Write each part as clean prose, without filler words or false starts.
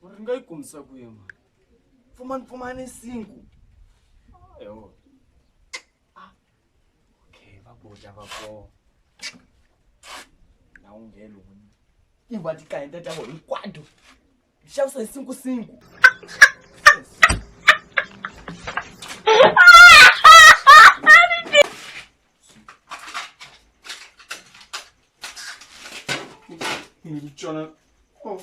Uringayikumisa kuye mani. Fumane 5. Ayo. Okay, baboja bafo. Na ungelo wena. Ingathi ka intata yabo ikwado. Shawusa 5. Ngitshona. Oh.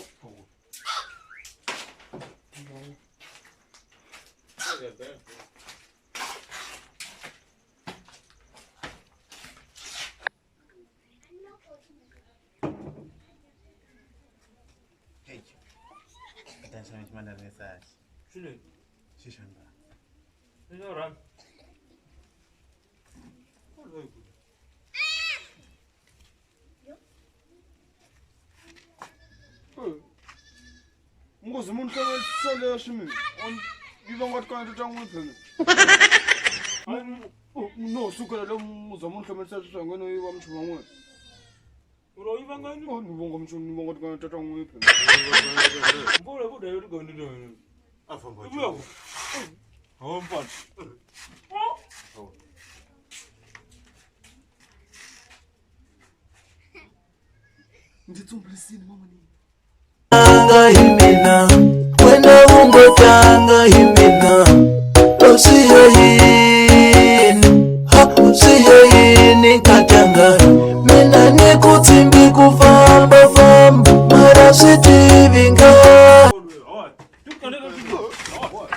Hey. Attention, ich meine message. Şöyle. Şişanda. Ne var? Orada yok. Ngozi umuntu kamele shimi. On biba ngathi kanti tangwe no sukela lo muzo umuntu kamele sashangene uyamthuma ngwe. Uroyiba ngani? Oh nibonga umshuni nibonga kanti tangwe Mbona kuda yori ngani ndo. Afamba. Ubuya. Hawo mfana. Nditsumblisini mama ni. Tanga himina wena ungo tanga himina osiyo yini osiyo yini katanga mina nikutsimbi kufamba famba mara sitivinga Hawa. Tukane. Hawa.